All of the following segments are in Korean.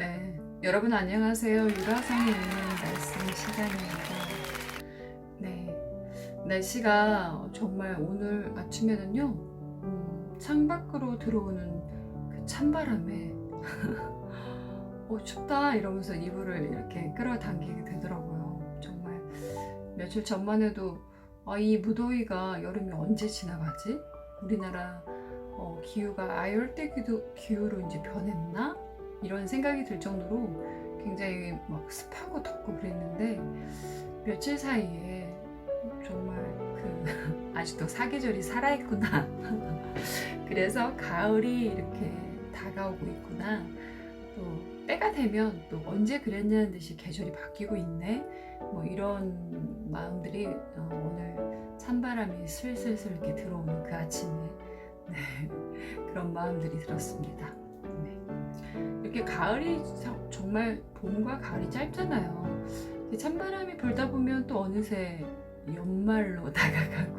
네, 여러분 안녕하세요. 유라성에 있는 말씀 시간입니다. 네, 날씨가 정말 오늘 아침에는요, 창밖으로 들어오는 그 찬바람에 춥다 이러면서 이불을 이렇게 끌어당기게 되더라고요. 정말 며칠 전만 해도 이 무더위가 여름이 언제 지나가지? 우리나라 기후가 아열대 기후로 이제 변했나? 이런 생각이 들 정도로 굉장히 막 습하고 덥고 그랬는데 며칠 사이에 정말 아직도 사계절이 살아있구나. 그래서 가을이 이렇게 다가오고 있구나. 또 때가 되면 또 언제 그랬냐는 듯이 계절이 바뀌고 있네. 뭐 이런 마음들이 오늘 찬바람이 슬슬슬 이렇게 들어오는 그 아침에 네, 그런 마음들이 들었습니다. 네. 이렇게 가을이 정말 봄과 가을이 짧잖아요. 찬바람이 불다 보면 또 어느새 연말로 다가가고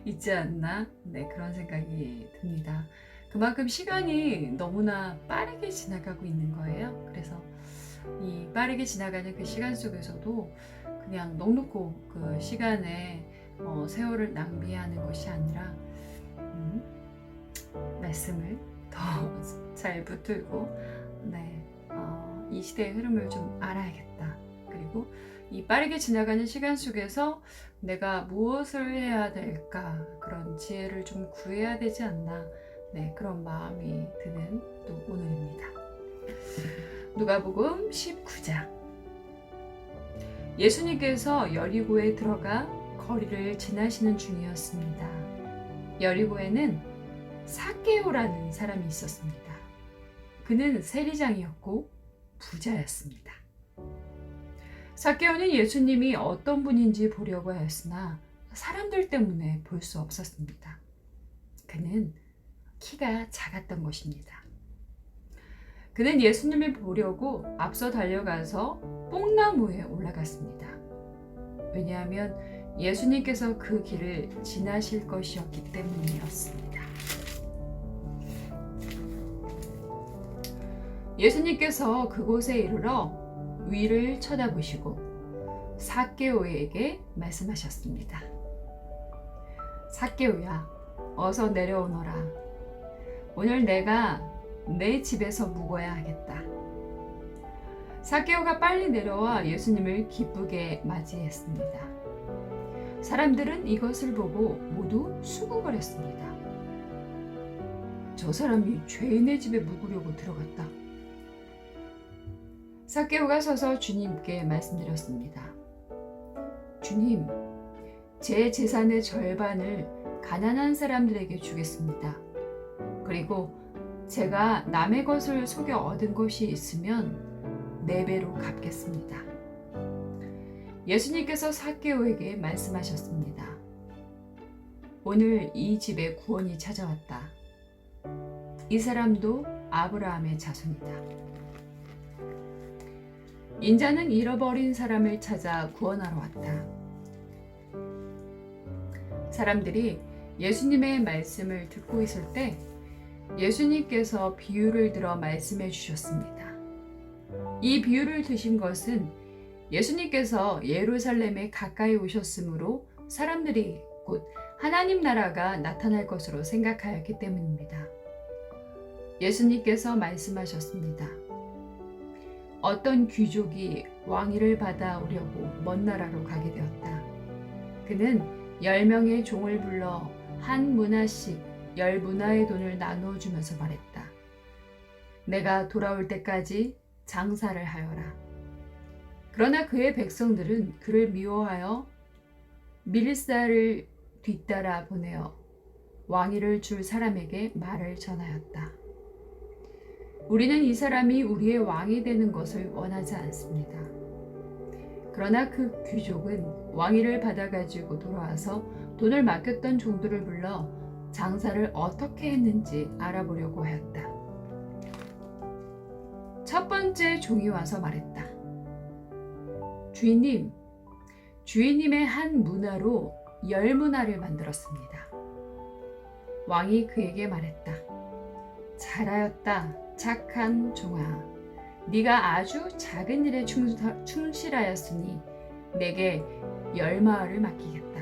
있지 않나? 네, 그런 생각이 듭니다. 그만큼 시간이 너무나 빠르게 지나가고 있는 거예요. 그래서 이 빠르게 지나가는 그 시간 속에서도 그냥 넉넉고 그 시간에 세월을 낭비하는 것이 아니라 말씀을 더 잘 붙들고 이 시대의 흐름을 좀 알아야겠다. 그리고 이 빠르게 지나가는 시간 속에서 내가 무엇을 해야 될까, 그런 지혜를 좀 구해야 되지 않나, 그런 마음이 드는 또 오늘입니다. 누가복음 19장. 예수님께서 여리고에 들어가 거리를 지나시는 중이었습니다. 여리고에는 삭개오라는 사람이 있었습니다. 그는 세리장이었고 부자였습니다. 삭개오는 예수님이 어떤 분인지 보려고 하였으나 사람들 때문에 볼 수 없었습니다. 그는 키가 작았던 것입니다. 그는 예수님을 보려고 앞서 달려가서 뽕나무에 올라갔습니다. 왜냐하면 예수님께서 그 길을 지나실 것이었기 때문이었습니다. 예수님께서 그곳에 이르러 위를 쳐다보시고 삭개오에게 말씀하셨습니다. 삭개오야, 어서 내려오너라. 오늘 내가 내 집에서 묵어야 하겠다. 삭개오가 빨리 내려와 예수님을 기쁘게 맞이했습니다. 사람들은 이것을 보고 모두 수군거렸습니다. 저 사람이 죄인의 집에 묵으려고 들어갔다. 삭개오가 서서 주님께 말씀드렸습니다. 주님, 제 재산의 절반을 가난한 사람들에게 주겠습니다. 그리고 제가 남의 것을 속여 얻은 것이 있으면 4배로 갚겠습니다. 예수님께서 삭개오에게 말씀하셨습니다. 오늘 이 집에 구원이 찾아왔다. 이 사람도 아브라함의 자손이다. 인자는 잃어버린 사람을 찾아 구원하러 왔다. 사람들이 예수님의 말씀을 듣고 있을 때 예수님께서 비유를 들어 말씀해 주셨습니다. 이 비유를 드신 것은 예수님께서 예루살렘에 가까이 오셨으므로 사람들이 곧 하나님 나라가 나타날 것으로 생각하였기 때문입니다. 예수님께서 말씀하셨습니다. 어떤 귀족이 왕위를 받아오려고 먼 나라로 가게 되었다. 그는 10명의 종을 불러 한 문화씩 10문화의 돈을 나누어 주면서 말했다. 내가 돌아올 때까지 장사를 하여라. 그러나 그의 백성들은 그를 미워하여 밀사를 뒤따라 보내어 왕위를 줄 사람에게 말을 전하였다. 우리는 이 사람이 우리의 왕이 되는 것을 원하지 않습니다. 그러나 그 귀족은 왕위를 받아가지고 돌아와서 돈을 맡겼던 종들을 불러 장사를 어떻게 했는지 알아보려고 하였다. 첫 번째 종이 와서 말했다. 주인님, 주인님의 한 문화로 10문화를 만들었습니다. 왕이 그에게 말했다. 잘하였다, 착한 종아. 네가 아주 작은 일에 충실하였으니 내게 10마을을 맡기겠다.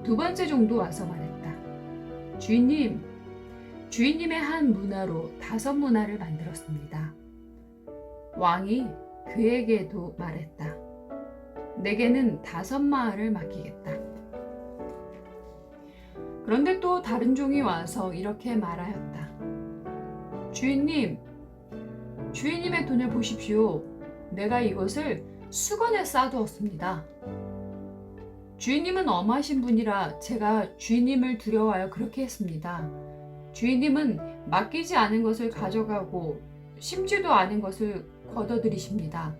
두 번째 종도 와서 말했다. 주인님, 주인님의 한 문화로 5문화를 만들었습니다. 왕이 그에게도 말했다. 내게는 5마을을 맡기겠다. 그런데 또 다른 종이 와서 이렇게 말하였다. 주인님, 주인님의 돈을 보십시오. 내가 이것을 수건에 싸두었습니다. 주인님은 엄하신 분이라 제가 주인님을 두려워하여 그렇게 했습니다. 주인님은 맡기지 않은 것을 가져가고 심지도 않은 것을 걷어들이십니다.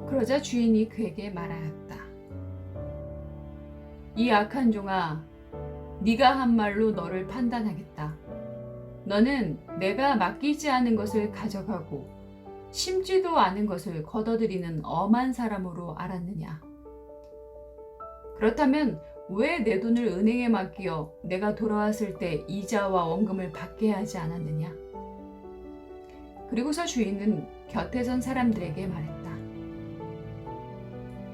그러자 주인이 그에게 말하였다. 이 악한 종아, 네가 한 말로 너를 판단하겠다. 너는 내가 맡기지 않은 것을 가져가고 심지도 않은 것을 걷어들이는 엄한 사람으로 알았느냐? 그렇다면 왜 내 돈을 은행에 맡기어 내가 돌아왔을 때 이자와 원금을 받게 하지 않았느냐? 그리고서 주인은 곁에 선 사람들에게 말했다.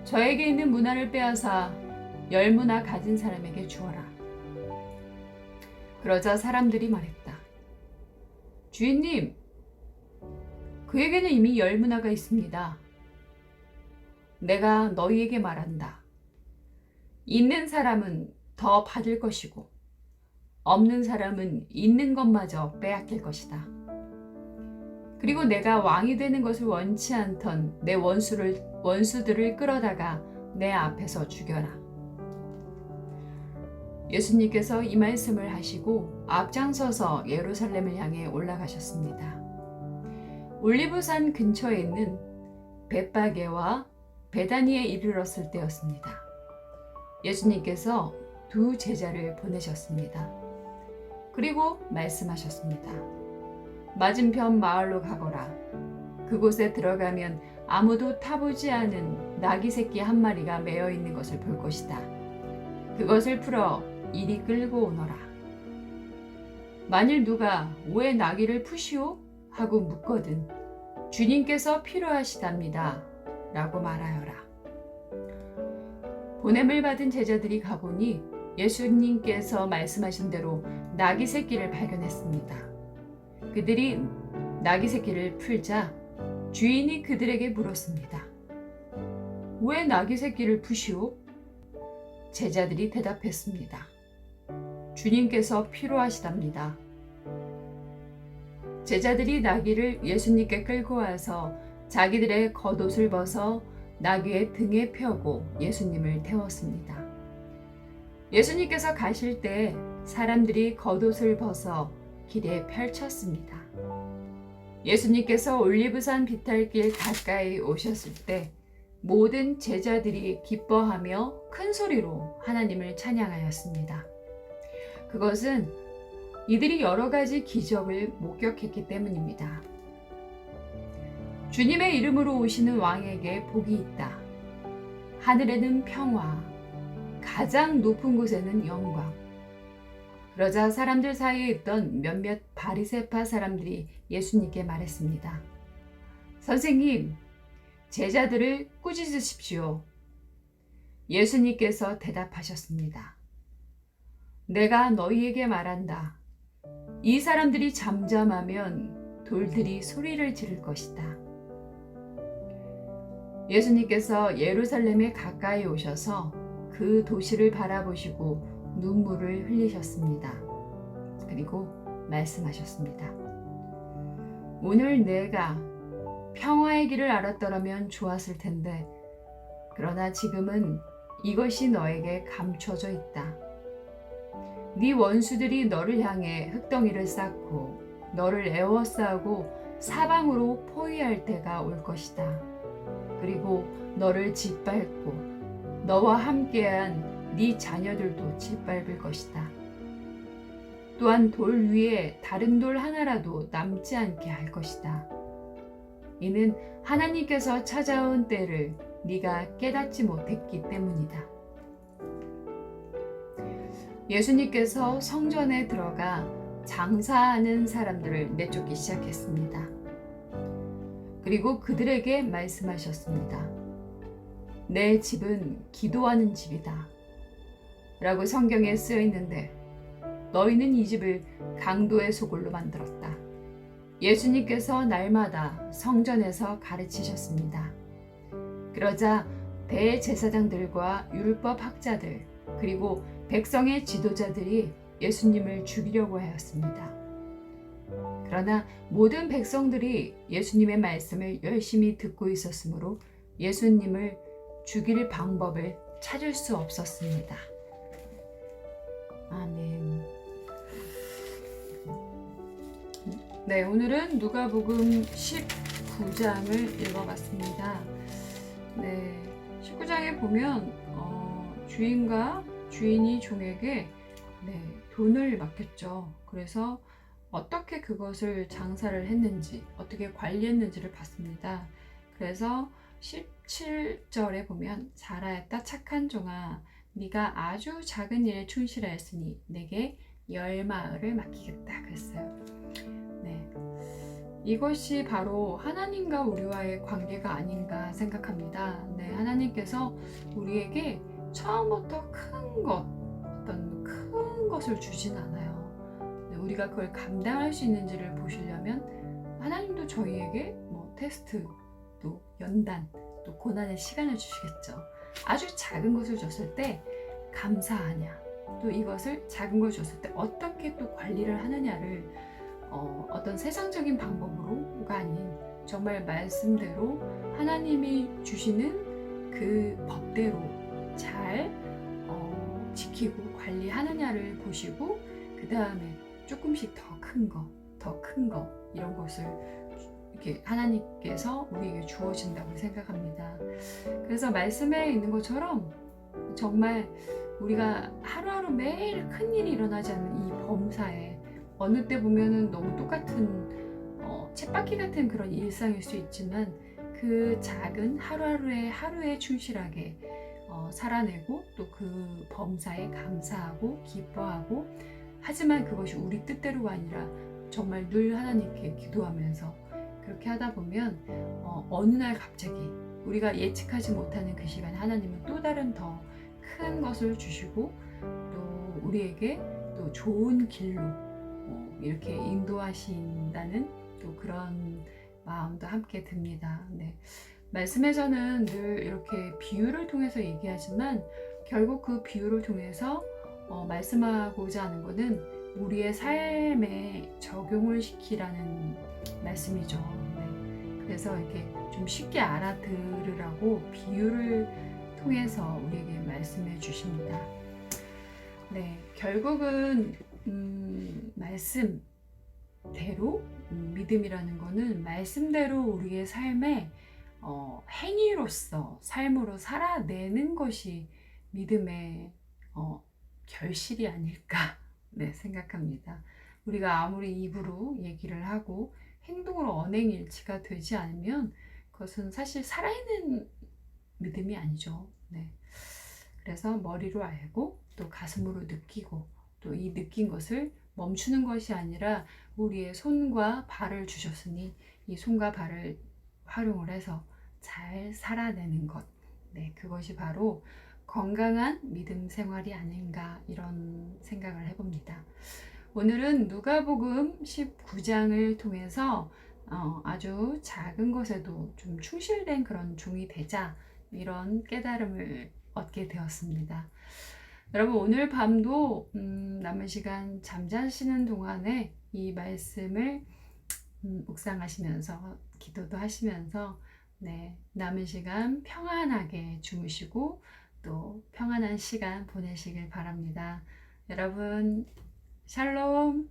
저에게 있는 문화를 빼앗아 10문화 가진 사람에게 주어라. 그러자 사람들이 말했다. 주인님, 그에게는 이미 10문화가 있습니다. 내가 너희에게 말한다. 있는 사람은 더 받을 것이고 없는 사람은 있는 것마저 빼앗길 것이다. 그리고 내가 왕이 되는 것을 원치 않던 내 원수들을 끌어다가 내 앞에서 죽여라. 예수님께서 이 말씀을 하시고 앞장서서 예루살렘을 향해 올라가셨습니다. 올리브산 근처에 있는 벳바게와 베다니에 이르렀을 때였습니다. 예수님께서 2 제자를 보내셨습니다. 그리고 말씀하셨습니다. 맞은편 마을로 가거라. 그곳에 들어가면 아무도 타보지 않은 나귀 새끼 한 마리가 매어 있는 것을 볼 것이다. 그것을 풀어 이리 끌고 오너라. 만일 누가 왜 나귀를 푸시오? 하고 묻거든 주님께서 필요하시답니다. 라고 말하여라. 보냄을 받은 제자들이 가보니 예수님께서 말씀하신 대로 나귀 새끼를 발견했습니다. 그들이 나귀 새끼를 풀자 주인이 그들에게 물었습니다. 왜 나귀 새끼를 푸시오? 제자들이 대답했습니다. 주님께서 필요하시답니다. 제자들이 나귀를 예수님께 끌고 와서 자기들의 겉옷을 벗어 나귀의 등에 펴고 예수님을 태웠습니다. 예수님께서 가실 때 사람들이 겉옷을 벗어 길에 펼쳤습니다. 예수님께서 올리브산 비탈길 가까이 오셨을 때 모든 제자들이 기뻐하며 큰 소리로 하나님을 찬양하였습니다. 그것은 이들이 여러 가지 기적을 목격했기 때문입니다. 주님의 이름으로 오시는 왕에게 복이 있다. 하늘에는 평화, 가장 높은 곳에는 영광. 그러자 사람들 사이에 있던 몇몇 바리새파 사람들이 예수님께 말했습니다. 선생님, 제자들을 꾸짖으십시오. 예수님께서 대답하셨습니다. 내가 너희에게 말한다. 이 사람들이 잠잠하면 돌들이 소리를 지를 것이다. 예수님께서 예루살렘에 가까이 오셔서 그 도시를 바라보시고 눈물을 흘리셨습니다. 그리고 말씀하셨습니다. 오늘 내가 평화의 길을 알았더라면 좋았을 텐데 그러나 지금은 이것이 너에게 감춰져 있다. 네 원수들이 너를 향해 흙덩이를 쌓고 너를 에워싸고 사방으로 포위할 때가 올 것이다. 그리고 너를 짓밟고 너와 함께한 네 자녀들도 짓밟을 것이다. 또한 돌 위에 다른 돌 하나라도 남지 않게 할 것이다. 이는 하나님께서 찾아온 때를 네가 깨닫지 못했기 때문이다. 예수님께서 성전에 들어가 장사하는 사람들을 내쫓기 시작했습니다. 그리고 그들에게 말씀하셨습니다. 내 집은 기도하는 집이다 라고 성경에 쓰여 있는데 너희는 이 집을 강도의 소굴로 만들었다. 예수님께서 날마다 성전에서 가르치셨습니다. 그러자 대제사장들과 율법 학자들 그리고 백성의 지도자들이 예수님을 죽이려고 하였습니다. 그러나 모든 백성들이 예수님의 말씀을 열심히 듣고 있었으므로 예수님을 죽일 방법을 찾을 수 없었습니다. 아멘. 네, 오늘은 누가복음 19장을 읽어봤습니다. 네, 19장에 보면 주인과 주인이 종에게 돈을 맡겼죠. 그래서 어떻게 그것을 장사를 했는지, 어떻게 관리했는지를 봤습니다. 그래서 17절에 보면 잘하였다 착한 종아, 네가 아주 작은 일에 충실하였으니 내게 10마을을 맡기겠다 그랬어요. 네, 이것이 바로 하나님과 우리와의 관계가 아닌가 생각합니다. 네, 하나님께서 우리에게 처음부터 어떤 큰 것을 주진 않아요. 네, 우리가 그걸 감당할 수 있는지를 보시려면 하나님도 저희에게 테스트, 또 연단, 또 고난의 시간을 주시겠죠. 아주 작은 것을 줬을 때 감사하냐, 또 이것을 작은 걸 줬을 때 어떻게 또 관리를 하느냐를 어떤 세상적인 방법으로가 아닌 정말 말씀대로 하나님이 주시는 그 법대로 잘 지키고 관리하느냐를 보시고 그 다음에 조금씩 더 큰 거 이런 것을 이렇게 하나님께서 우리에게 주어진다고 생각합니다. 그래서 말씀에 있는 것처럼 정말 우리가 하루하루 매일 큰일이 일어나지 않는 이 범사에 어느 때 보면은 너무 똑같은 쳇바퀴 같은 그런 일상일 수 있지만 그 작은 하루에 충실하게 살아내고 또 그 범사에 감사하고 기뻐하고, 하지만 그것이 우리 뜻대로가 아니라 정말 늘 하나님께 기도하면서 그렇게 하다 보면 어느 날 갑자기 우리가 예측하지 못하는 그 시간에 하나님은 또 다른 더 큰 것을 주시고 또 우리에게 또 좋은 길로 이렇게 인도하신다는 또 그런 마음도 함께 듭니다. 네. 말씀에서는 늘 이렇게 비유를 통해서 얘기하지만 결국 그 비유를 통해서 말씀하고자 하는 것은 우리의 삶에 적용을 시키라는 말씀이죠. 네. 그래서 이렇게 좀 쉽게 알아들으라고 비유를 통해서 우리에게 말씀해 주십니다. 네, 결국은 말씀대로 믿음이라는 것은 말씀대로 우리의 삶에 행위로서 삶으로 살아내는 것이 믿음의 결실이 아닐까 생각합니다. 우리가 아무리 입으로 얘기를 하고 행동으로 언행일치가 되지 않으면 그것은 사실 살아있는 믿음이 아니죠. 네. 그래서 머리로 알고 또 가슴으로 느끼고 또 이 느낀 것을 멈추는 것이 아니라 우리의 손과 발을 주셨으니 이 손과 발을 활용을 해서 잘 살아내는 것, 그것이 바로 건강한 믿음 생활이 아닌가 이런 생각을 해봅니다. 오늘은 누가복음 19장을 통해서 아주 작은 것에도 좀 충실된 그런 종이 되자 이런 깨달음을 얻게 되었습니다. 여러분 오늘 밤도 남은 시간 잠자시는 동안에 이 말씀을 묵상하시면서 기도도 하시면서 남은 시간 평안하게 주무시고 또 평안한 시간 보내시길 바랍니다. 여러분 샬롬.